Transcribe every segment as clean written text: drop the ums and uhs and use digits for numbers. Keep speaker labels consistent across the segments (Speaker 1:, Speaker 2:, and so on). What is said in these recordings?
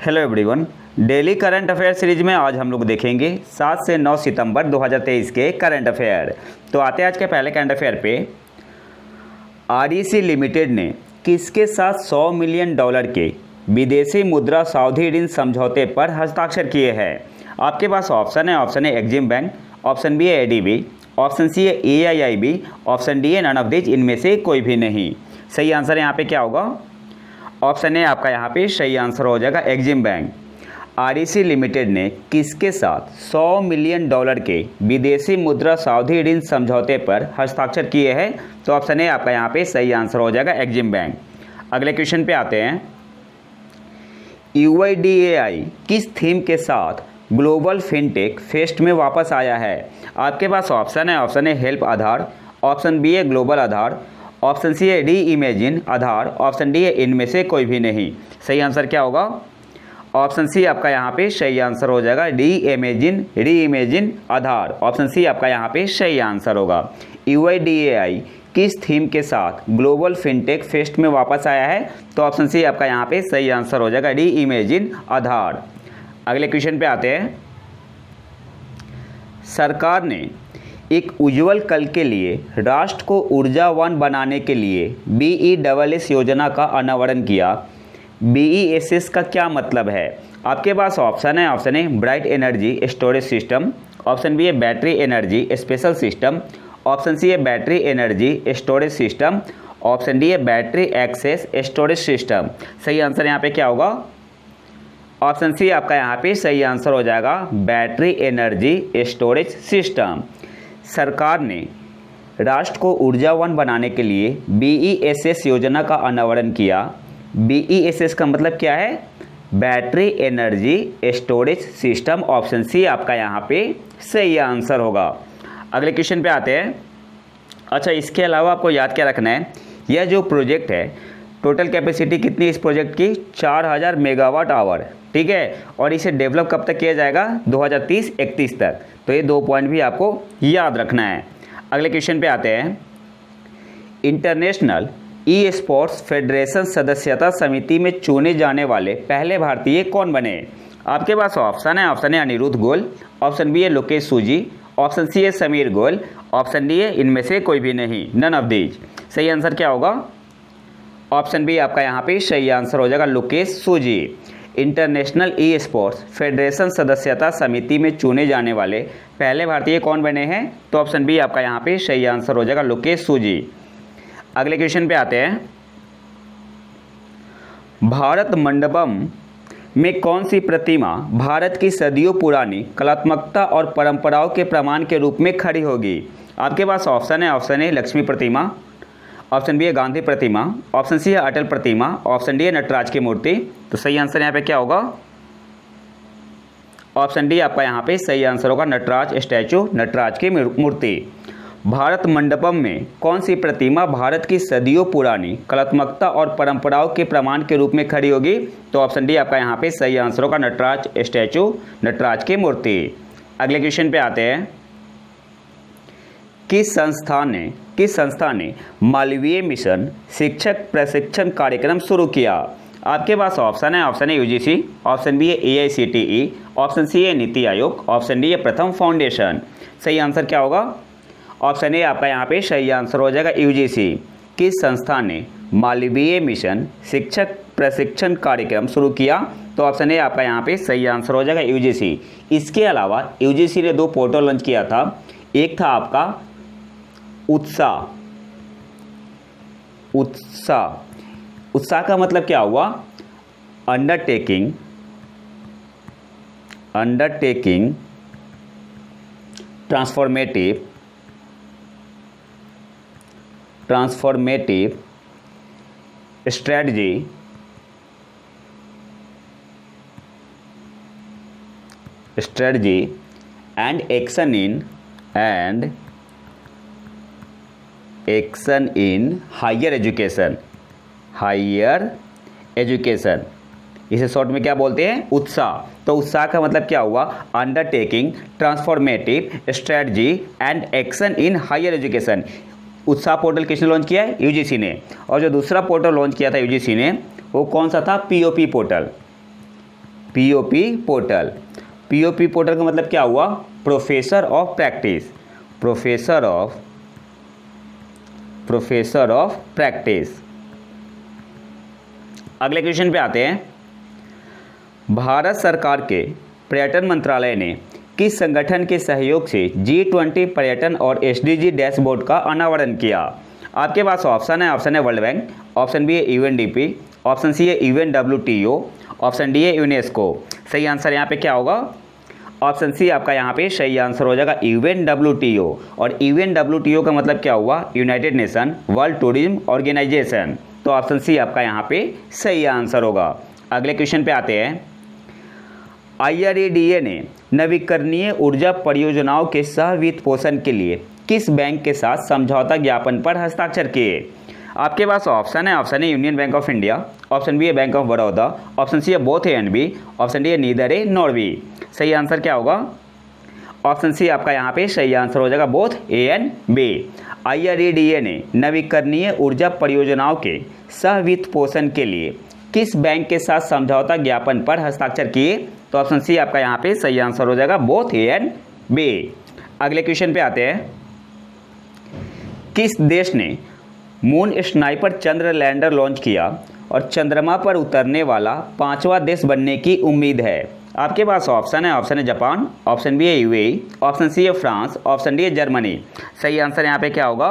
Speaker 1: Hello everyone. Daily current affair series में आज हम लोग देखेंगे 7 से 9 सितंबर 2023 के करंट अफेयर। तो आते हैं आज के पहले करंट अफेयर पे। आरईसी लिमिटेड ने किसके साथ $100 मिलियन के विदेशी मुद्रा सावधि ऋण समझौते पर हस्ताक्षर किए हैं? आपके पास ऑप्शन है। Option A Exim Bank, option B है एडीबी, ऑप्शन सी है एआईआईबी, ऑप्शन डी है नन ऑफ दिस, इनमें से कोई भी नहीं। सही आंसर यहाँ पे क्या होगा? ऑप्शन ए आपका यहाँ पे सही आंसर हो जाएगा एक्जिम बैंक। आरईसी लिमिटेड ने किसके साथ $100 मिलियन के विदेशी मुद्रा सावधि ऋण समझौते पर हस्ताक्षर किए हैं? तो ऑप्शन ए आपका यहाँ पे सही आंसर हो जाएगा एक्जिम बैंक। अगले क्वेश्चन पे आते हैं। यूआईडीएआई किस थीम के साथ ग्लोबल फिनटेक फेस्ट में वापस आया है? आपके पास ऑप्शन है। Option a help Aadhaar, option B है ग्लोबल आधार, ऑप्शन सी है री इमेजिन आधार, ऑप्शन डी है इनमें से कोई भी नहीं। सही आंसर क्या होगा? ऑप्शन सी आपका यहाँ पे सही आंसर हो जाएगा री इमेजिन आधार। ऑप्शन सी आपका यहाँ पे सही आंसर होगा। यूआईडीएआई किस थीम के साथ ग्लोबल फिनटेक फेस्ट में वापस आया है? तो ऑप्शन सी आपका यहाँ पे सही आंसर हो जाएगा री इमेजिन आधार। अगले क्वेश्चन पे आते हैं। सरकार ने एक उज्ज्वल कल के लिए राष्ट्र को ऊर्जावान बनाने के लिए BESS योजना का अनावरण किया। BESS का क्या मतलब है? आपके पास ऑप्शन है। Option A bright energy storage system, option B है battery energy special system, option सी है battery energy storage system, option D है बैटरी एक्सेस स्टोरेज सिस्टम। सही आंसर यहाँ पे क्या होगा? ऑप्शन सी आपका यहाँ पे सही आंसर हो जाएगा बैटरी एनर्जी स्टोरेज सिस्टम। सरकार ने राष्ट्र को ऊर्जावान बनाने के लिए BESS योजना का अनावरण किया। BESS का मतलब क्या है? Battery energy storage system. Option c आपका यहाँ पे सही आंसर होगा। अगले क्वेश्चन पे आते हैं। अच्छा, इसके अलावा आपको याद क्या रखना है, यह जो प्रोजेक्ट है टोटल कैपेसिटी कितनी इस प्रोजेक्ट की? 4000 मेगावाट आवर। ठीक है, और इसे डेवलप कब तक किया जाएगा? 2030-31 तक। तो ये 2 पॉइंट भी आपको याद रखना है। अगले क्वेश्चन पे आते हैं। इंटरनेशनल ई स्पोर्ट्स फेडरेशन सदस्यता समिति में चुने जाने वाले पहले भारतीय कौन बने? आपके पास ऑप्शन है। ऑप्शन है अनिरुद्ध गोयल, ऑप्शन बी है लोकेश सूजी, ऑप्शन सी है समीर गोयल, ऑप्शन डी है इनमें से कोई भी नहीं, नन ऑफ दीज। सही आंसर क्या होगा? ऑप्शन बी आपका यहाँ पे सही आंसर हो जाएगा लोकेश सूजी। इंटरनेशनल ई स्पोर्ट्स फेडरेशन सदस्यता समिति में चुने जाने वाले पहले भारतीय कौन बने हैं? तो ऑप्शन बी आपका यहाँ पे सही आंसर हो जाएगा लोकेश सूजी। अगले क्वेश्चन पे आते हैं। भारत मंडपम में कौन सी प्रतिमा भारत की सदियों पुरानी कलात्मकता और परंपराओं के प्रमाण के रूप में खड़ी होगी? आपके पास ऑप्शन है। ऑप्शन ए लक्ष्मी प्रतिमा, ऑप्शन बी है गांधी प्रतिमा, ऑप्शन सी है अटल प्रतिमा, ऑप्शन डी है नटराज की मूर्ति। तो सही आंसर यहाँ पे क्या होगा? ऑप्शन डी आपका यहाँ पे सही आंसर होगा नटराज स्टैचू, नटराज की मूर्ति। भारत मंडपम में कौन सी प्रतिमा भारत की सदियों पुरानी कलात्मकता और परंपराओं के प्रमाण के रूप में खड़ी होगी? तो ऑप्शन डी आपका यहाँ पे सही आंसर होगा नटराज स्टैचू, नटराज की मूर्ति। अगले क्वेश्चन पे आते हैं। किस संस्था ने मालवीय मिशन शिक्षक प्रशिक्षण कार्यक्रम शुरू किया? आपके पास ऑप्शन है। Option a UGC, option B है AICTE, ऑप्शन सी है नीति आयोग, ऑप्शन डी है प्रथम फाउंडेशन। सही आंसर क्या होगा? ऑप्शन ए आपका यहाँ पे सही आंसर हो जाएगा UGC। किस संस्था ने मालवीय मिशन शिक्षक प्रशिक्षण कार्यक्रम शुरू किया? तो ऑप्शन ए आपका यहाँ पे सही आंसर हो जाएगा UGC। इसके अलावा UGC ने 2 पोर्टल लॉन्च किया था। एक था आपका उत्साह का मतलब क्या हुआ? Undertaking transformative strategy and action in higher education. इसे शॉर्ट में क्या बोलते हैं? उत्साह। तो उत्साह का मतलब क्या हुआ? Undertaking transformative strategy and action in higher education. Utsah portal किसने लॉन्च किया है? UGC ने। और जो दूसरा पोर्टल लॉन्च किया था UGC ने वो कौन सा था? POP portal. POP portal. POP portal का मतलब क्या हुआ? Professor of practice. Professor of practice. अगले क्वेश्चन पे आते हैं। भारत सरकार के पर्यटन मंत्रालय ने किस संगठन के सहयोग से G20 पर्यटन और SDG डैशबोर्ड का अनावरण किया? आपके पास ऑप्शन है। ऑप्शन है वर्ल्ड बैंक, ऑप्शन बी है UNDP, ऑप्शन सी है UNWTO, ऑप्शन डी है यूनेस्को। सही आंसर यहाँ पे क्या होगा? ऑप्शन सी आपका यहाँ पे सही आंसर हो जाएगा UNWTO। और UNWTO का मतलब क्या हुआ? United Nation World Tourism Organisation. तो ऑप्शन सी आपका यहाँ पे सही आंसर होगा। अगले क्वेश्चन पे आते हैं। IRADA ने नवीकरणीय ऊर्जा परियोजनाओं के सह वित्त पोषण के लिए किस बैंक के साथ समझौता ज्ञापन पर हस्ताक्षर किए? आपके पास ऑप्शन है। ऑप्शन है Union Bank of India, option B है बैंक ऑफ बड़ौदा, ऑप्शन सी है both A and B, option D है नीदर ए नॉर बी। सही आंसर क्या होगा? ऑप्शन सी आपका यहाँ पे सही आंसर हो जाएगा both A and b. IRADA ने नवीकरणीय ऊर्जा परियोजनाओं के सह वित्त पोषण के लिए किस बैंक के साथ समझौता ज्ञापन पर हस्ताक्षर किए? तो ऑप्शन सी आपका यहाँ पे सही आंसर हो जाएगा बोथ ए एंड बी। अगले क्वेश्चन पे आते हैं। किस देश ने मून स्नाइपर चंद्र लैंडर लॉन्च किया और चंद्रमा पर उतरने वाला 5वां देश बनने की उम्मीद है? आपके पास ऑप्शन है। ऑप्शन है जापान, ऑप्शन बी है UAE, ऑप्शन सी है फ्रांस, ऑप्शन डी है जर्मनी। सही आंसर यहाँ पे क्या होगा?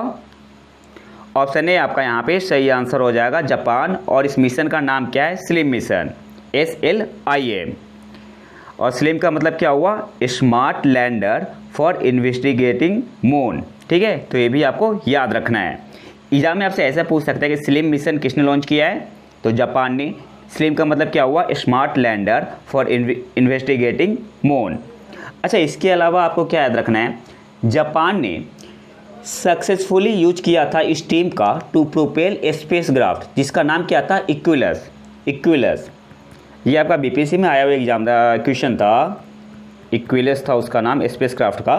Speaker 1: ऑप्शन ए आपका यहाँ पे सही आंसर हो जाएगा जापान। और इस मिशन का नाम क्या है? Slim mission, SLIM। और स्लिम का मतलब क्या हुआ? Smart lander for investigating moon. ठीक है, तो ये भी आपको याद रखना है। एग्जाम में आपसे ऐसा पूछ सकता है कि स्लिम मिशन किसने लॉन्च किया है? तो जापान ने। स्लिम का मतलब क्या हुआ? Smart lander for investigating moon. अच्छा, इसके अलावा आपको क्या याद रखना है? जापान ने सक्सेसफुली यूज किया था इस टीम का टू प्रोपेल स्पेसक्राफ्ट, जिसका नाम क्या था? इक्विलस। ये आपका BPSC में आया हुआ एग्जाम क्वेश्चन था। इक्विलस था उसका नाम स्पेसक्राफ्ट का।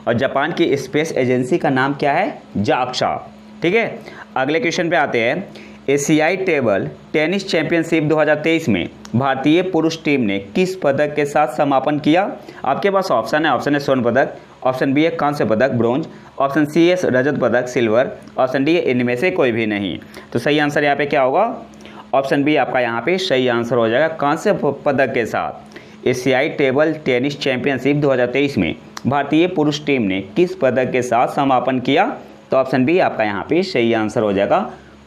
Speaker 1: और जापान की स्पेस एजेंसी का नाम क्या है? जाक्सा। ठीक है, अगले क्वेश्चन पे आते हैं। एशियाई टेबल टेनिस चैंपियनशिप 2023 में भारतीय पुरुष टीम ने किस पदक के साथ समापन किया? आपके पास ऑप्शन है। ऑप्शन है स्वर्ण पदक, ऑप्शन बी है कांस्य पदक ब्रोंज, ऑप्शन सी है रजत पदक सिल्वर, ऑप्शन डी है इनमें से कोई भी नहीं। तो सही आंसर यहाँ पे क्या होगा? ऑप्शन बी आपका यहाँ पे सही आंसर हो जाएगा कांस्य पदक के साथ। एशियाई टेबल टेनिस चैंपियनशिप 2023 में भारतीय पुरुष टीम ने किस पदक के साथ समापन किया? तो ऑप्शन बी आपका यहाँ पे सही आंसर हो जाएगा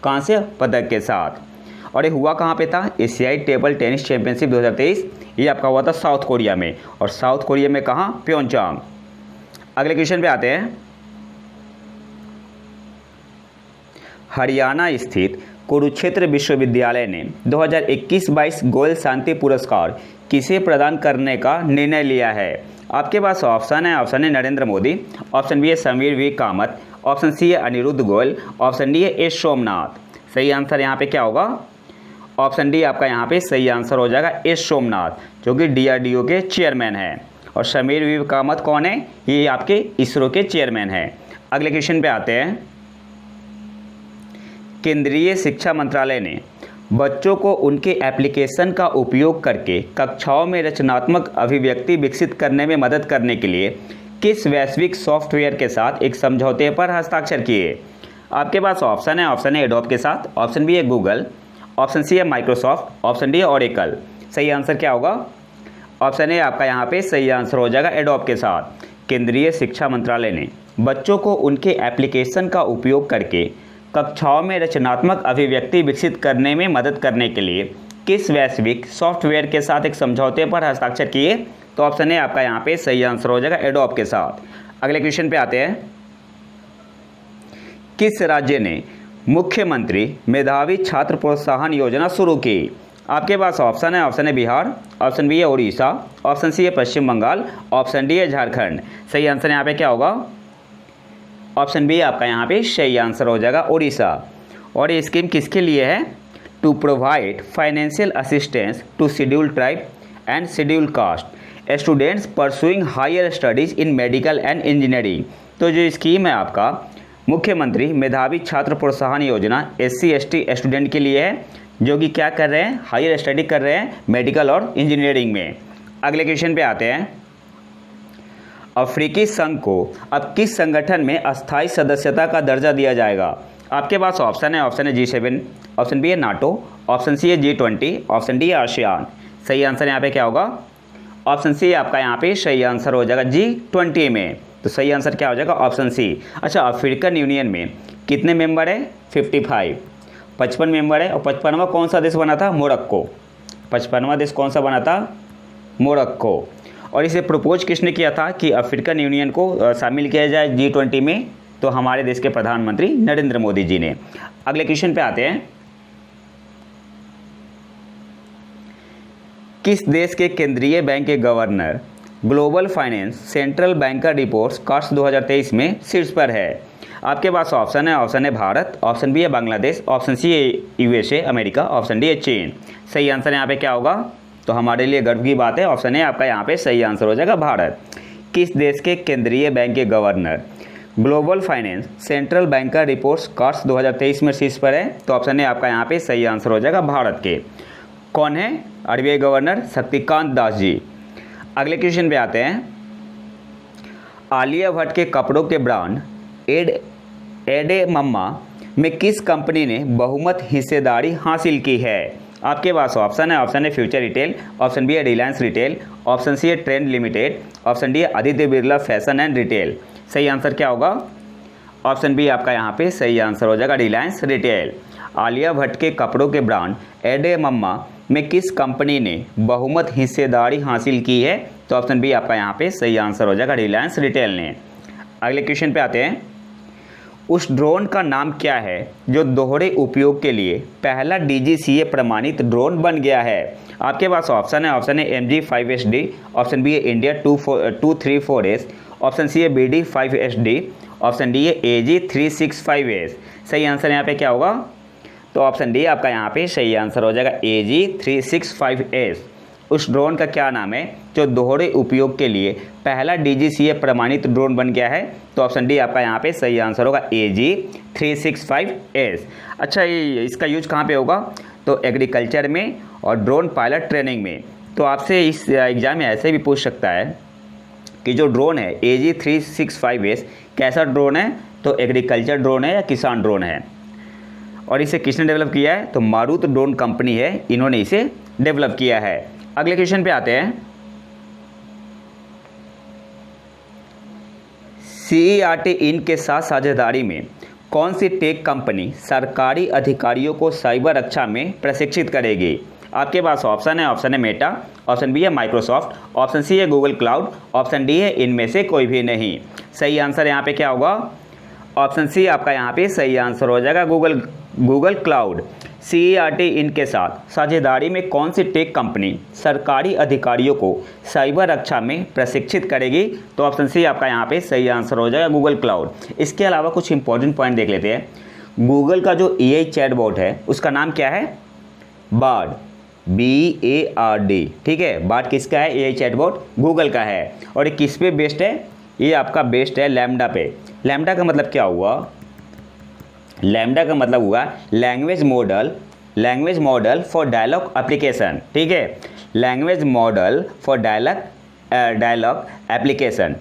Speaker 1: कांस्य पदक के साथ। और ये हुआ कहाँ पे था? एशियाई टेबल टेनिस चैंपियनशिप 2023 ये आपका हुआ था साउथ कोरिया में। और साउथ कोरिया में कहाँ? प्योंगयांग। अगले क्वेश्चन पे आते हैं। हरियाणा स्थित कुरुक्षेत्र विश्वविद्यालय ने 2021-22 गोयल शांति पुरस्कार किसे प्रदान करने का निर्णय लिया है? आपके पास ऑप्शन है। ऑप्शन है नरेंद्र मोदी, ऑप्शन बी है समीर वी कामत, ऑप्शन सी है अनिरुद्ध गोयल, ऑप्शन डी है एस सोमनाथ। सही आंसर यहाँ पे क्या होगा? ऑप्शन डी आपका यहाँ पे सही आंसर हो जाएगा एस सोमनाथ, जो कि DRDO के चेयरमैन हैं। और समीर वी कामत कौन है? ये आपके इसरो के चेयरमैन हैं। अगले क्वेश्चन पे आते हैं। केंद्रीय शिक्षा मंत्रालय ने बच्चों को उनके एप्लीकेशन का उपयोग करके कक्षाओं में रचनात्मक अभिव्यक्ति विकसित करने में मदद करने के लिए किस वैश्विक सॉफ्टवेयर के साथ एक समझौते पर हस्ताक्षर किए? आपके पास ऑप्शन है। ऑप्शन है एडोब के साथ, ऑप्शन बी है गूगल, ऑप्शन सी है माइक्रोसॉफ्ट, ऑप्शन डी है ओरेकल। सही आंसर क्या होगा? ऑप्शन ए आपका यहाँ पे सही आंसर हो जाएगा एडोब के साथ। केंद्रीय शिक्षा मंत्रालय ने बच्चों को उनके एप्लीकेशन का उपयोग करके कक्षाओं में रचनात्मक अभिव्यक्ति विकसित करने में मदद करने के लिए किस वैश्विक सॉफ्टवेयर के साथ एक समझौते पर हस्ताक्षर किए? तो ऑप्शन ए आपका यहाँ पे सही आंसर हो जाएगा एडोब के साथ। अगले क्वेश्चन पे आते हैं। किस राज्य ने मुख्यमंत्री मेधावी छात्र प्रोत्साहन योजना शुरू की? आपके पास ऑप्शन है। ऑप्शन है बिहार, ऑप्शन बी है उड़ीसा, ऑप्शन सी है पश्चिम बंगाल, ऑप्शन डी है झारखंड। सही आंसर यहाँ पे क्या होगा? ऑप्शन बी आपका यहाँ पे सही आंसर हो जाएगा उड़ीसा। और ये स्कीम किसके लिए है? To provide financial assistance to schedule tribe and schedule caste students pursuing higher studies in medical and engineering. तो जो स्कीम है आपका मुख्यमंत्री मेधावी छात्र प्रोत्साहन योजना SC ST स्टूडेंट के लिए है, जो कि क्या कर रहे हैं, हायर स्टडी कर रहे हैं मेडिकल और इंजीनियरिंग में। अगले क्वेश्चन पे आते हैं। अफ्रीकी संघ को अब किस संगठन में अस्थायी सदस्यता का दर्जा दिया जाएगा? आपके पास ऑप्शन है G7, ऑप्शन बी है नाटो, ऑप्शन सी है G20, ऑप्शन डी है आसियान। सही आंसर यहाँ पे क्या होगा? ऑप्शन सी आपका यहाँ पे सही आंसर हो जाएगा G20 में। तो सही आंसर क्या हो जाएगा? Option c. अच्छा, अफ्रीकन यूनियन में कितने मेंबर है? 55, 55 मेंबर है। और 55वां कौन सा देश बना था? मोरक्को। 55वां देश कौन सा बना था? मोरक्को। और इसे प्रपोज किसने किया था कि अफ्रीकन यूनियन को शामिल किया जाए G20 में? तो हमारे देश के प्रधानमंत्री नरेंद्र मोदी जी ने। अगले क्वेश्चन पे आते हैं। किस देश के केंद्रीय बैंक के governor global finance central banker reports cards 2023 में शीर्ष पर है? आपके पास ऑप्शन है भारत, ऑप्शन बी है बांग्लादेश, ऑप्शन सी है USA अमेरिका, ऑप्शन डी है चीन। सही आंसर यहाँ पे क्या होगा? तो हमारे लिए गर्व की बात है, ऑप्शन ए आपका यहाँ पे सही आंसर हो जाएगा भारत। किस देश के केंद्रीय बैंक के governor global finance central banker reports cards 2023 में शीर्ष पर है? तो ऑप्शन ए आपका यहाँ पे सही आंसर हो जाएगा भारत के। कौन है? RBI governor Shaktikanta Das ji. अगले क्वेश्चन पे आते हैं। आलिया भट्ट के कपड़ों के ब्रांड एडे मम्मा में किस कंपनी ने बहुमत हिस्सेदारी हासिल की है? आपके पास ऑप्शन है फ्यूचर रिटेल, ऑप्शन बी है रिलायंस रिटेल, ऑप्शन सी है ट्रेंड लिमिटेड, ऑप्शन डी है Aditya Birla fashion and retail. सही आंसर क्या होगा? ऑप्शन बी आपका यहाँ पे सही आंसर हो जाएगा रिलायंस रिटेल। आलिया भट्ट के कपड़ों के ब्रांड एडे मम्मा में किस कंपनी ने बहुमत हिस्सेदारी हासिल की है? तो ऑप्शन बी आपका यहाँ पे सही आंसर हो जाएगा रिलायंस रिटेल ने। अगले क्वेश्चन पे आते हैं। उस ड्रोन का नाम क्या है जो दोहरे उपयोग के लिए पहला DGCA प्रमाणित ड्रोन बन गया है? आपके पास ऑप्शन है MG5SD, ऑप्शन बी है इंडिया 234S, ऑप्शन सी है BD5SD, ऑप्शन डी है AG365S। सही आंसर यहाँ पे क्या होगा? तो ऑप्शन डी आपका यहाँ पे सही आंसर हो जाएगा AG365S। उस ड्रोन का क्या नाम है जो दोहरे उपयोग के लिए पहला DGCA प्रमाणित ड्रोन बन गया है? तो ऑप्शन डी आपका यहाँ पे सही आंसर होगा AG365S। अच्छा, ये इसका यूज कहाँ पे होगा? तो एग्रीकल्चर में और ड्रोन पायलट ट्रेनिंग में। तो आपसे इस एग्ज़ाम में ऐसे भी पूछ सकता है कि जो ड्रोन है AG365S कैसा ड्रोन है? तो एग्रीकल्चर ड्रोन है या किसान ड्रोन है? और इसे किसने डेवलप किया है? तो मारुत ड्रोन कंपनी है, इन्होंने इसे डेवलप किया है। अगले क्वेश्चन पे आते हैं। CERT इन के साथ साझेदारी में कौन सी टेक कंपनी सरकारी अधिकारियों को साइबर रक्षा में प्रशिक्षित करेगी? आपके पास ऑप्शन है मेटा, ऑप्शन बी है माइक्रोसॉफ्ट, ऑप्शन सी है गूगल क्लाउड, ऑप्शन डी है इनमें से कोई भी नहीं। सही आंसर यहाँ पे क्या होगा? ऑप्शन सी आपका यहाँ पे सही आंसर हो जाएगा गूगल क्लाउड। CERT इन के साथ साझेदारी में कौन सी टेक कंपनी सरकारी अधिकारियों को साइबर रक्षा में प्रशिक्षित करेगी? तो ऑप्शन सी आपका यहाँ पे सही आंसर हो जाएगा गूगल क्लाउड। इसके अलावा कुछ इंपॉर्टेंट पॉइंट देख लेते हैं। गूगल का जो AI चैटबॉट है उसका नाम क्या है? Bard, BARD। ठीक है, बार्ड किसका है? AI चैटबॉट गूगल का है। और ये किस पे बेस्ड है? ये आपका बेस्ड है लैम्डा पे। लैम्डा का मतलब क्या हुआ? लैम्डा का मतलब हुआ language model for dialogue application. ठीक है, language model for dialogue application.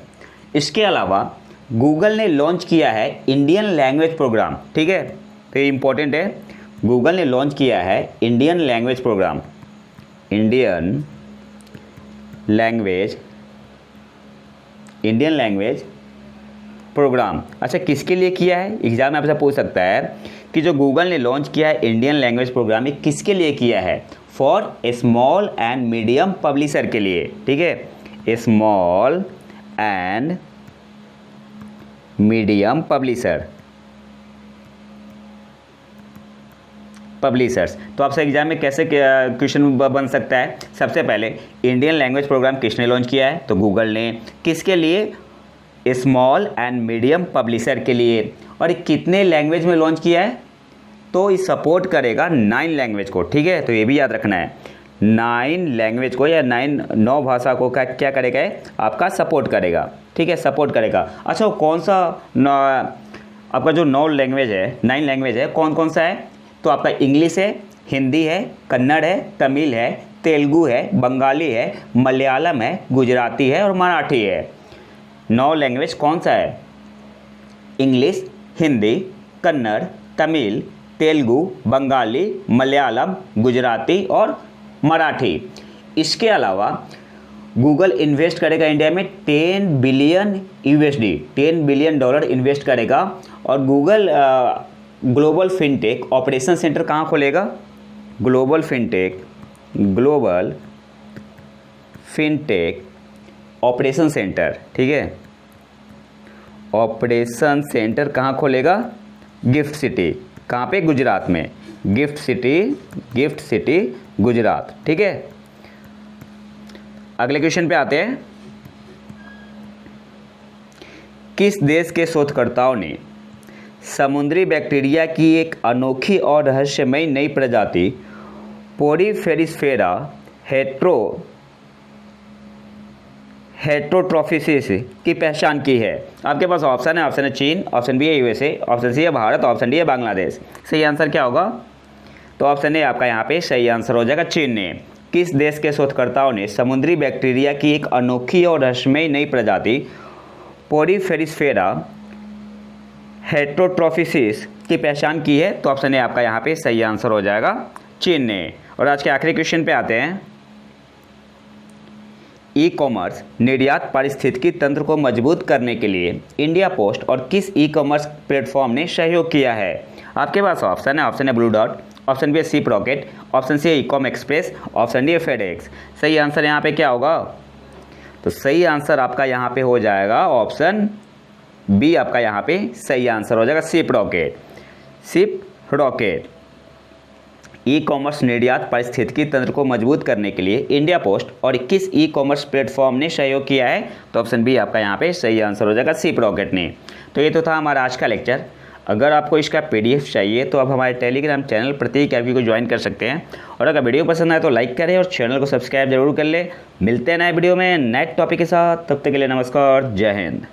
Speaker 1: इसके अलावा गूगल ने लॉन्च किया है इंडियन लैंग्वेज प्रोग्राम। ठीक है, तो ये इंपॉर्टेंट है। गूगल ने लॉन्च किया है इंडियन लैंग्वेज प्रोग्राम। अच्छा, किसके लिए किया है? एग्जाम में आपसे पूछ सकता है कि जो गूगल ने लॉन्च किया है इंडियन लैंग्वेज प्रोग्राम, ये किसके लिए किया है? For small and medium publisher के लिए। ठीक है, स्मॉल एंड मीडियम पब्लिशर्स। तो आपसे एग्जाम में कैसे क्वेश्चन बन सकता है? सबसे पहले इंडियन लैंग्वेज प्रोग्राम किसने लॉन्च किया है? तो गूगल ने। किसके लिए? स्मॉल एंड मीडियम पब्लिशर के लिए। और कितने लैंग्वेज में लॉन्च किया है? तो ये सपोर्ट करेगा 9 लैंग्वेज को। ठीक है, तो ये भी याद रखना है, 9 लैंग्वेज को या 9 भाषा को क्या करेगा? आपका सपोर्ट करेगा। ठीक है, सपोर्ट करेगा। अच्छा, वो कौन सा आपका जो 9 लैंग्वेज है, 9 लैंग्वेज है, कौन कौन सा है? तो आपका इंग्लिश है, हिंदी है, कन्नड़ है, तमिल है, तेलुगु है, बंगाली है, मलयालम है, गुजराती है और मराठी है। 9 लैंग्वेज कौन सा है? इंग्लिश, हिंदी, कन्नड़, तमिल, तेलुगु, बंगाली, मलयालम, गुजराती और मराठी। इसके अलावा गूगल इन्वेस्ट करेगा इंडिया में 10 बिलियन USD, $10 बिलियन इन्वेस्ट करेगा। और Google global fintech operation centre कहाँ खोलेगा? ग्लोबल फिनटेक ऑपरेशन सेंटर, ठीक है, ऑपरेशन सेंटर कहाँ खोलेगा? Gift city. कहाँ पे? गुजरात में। गिफ्ट सिटी गुजरात, ठीक है। अगले क्वेश्चन पे आते हैं। किस देश के शोधकर्ताओं ने समुद्री बैक्टीरिया की एक अनोखी और रहस्यमयी नई प्रजाति पोरीफेरिस्फेरा हेट्रोट्रोफिसिस की पहचान की है? आपके पास ऑप्शन है चीन, ऑप्शन बी है USA, ऑप्शन सी है भारत, ऑप्शन डी है बांग्लादेश। सही आंसर क्या होगा? तो ऑप्शन ए आपका यहाँ पे सही आंसर हो जाएगा, चीन ने। किस देश के शोधकर्ताओं ने समुद्री बैक्टीरिया की एक अनोखी और रहस्यमयी नई प्रजाति पोरीफेरिस्फेरा हेट्रोट्रोफिसिस की पहचान की है? तो ऑप्शन ए आपका यहाँ पे सही आंसर हो जाएगा, चीन ने। और आज के आखिरी क्वेश्चन पे आते हैं। ई-कॉमर्स निर्यात पारिस्थितिकी तंत्र को मजबूत करने के लिए इंडिया पोस्ट और किस ई-कॉमर्स प्लेटफॉर्म ने सहयोग किया है? आपके पास ऑप्शन है ब्लू डॉट, ऑप्शन बी है सिप रॉकेट, ऑप्शन सी है ई-कॉम एक्सप्रेस, ऑप्शन डी है फेडेक्स। सही आंसर यहाँ पे क्या होगा? तो सही आंसर आपका यहाँ पे हो जाएगा ऑप्शन बी, आपका यहाँ पे सही आंसर हो जाएगा, सिप रॉकेट। ई कॉमर्स निर्यात पारिस्थितिकी तंत्र को मजबूत करने के लिए इंडिया पोस्ट और किस ई कॉमर्स प्लेटफॉर्म ने सहयोग किया है? तो ऑप्शन बी आपका यहाँ पे सही आंसर हो जाएगा, सिप रॉकेट ने। तो ये तो था हमारा आज का लेक्चर। अगर आपको इसका PDF चाहिए तो आप हमारे टेलीग्राम चैनल प्रतीक ऐप को ज्वाइन कर सकते हैं। और अगर वीडियो पसंद आए तो लाइक करें और चैनल को सब्सक्राइब जरूर कर ले। मिलते हैं नए वीडियो में नए टॉपिक के साथ, तब तक के लिए नमस्कार, जय हिंद।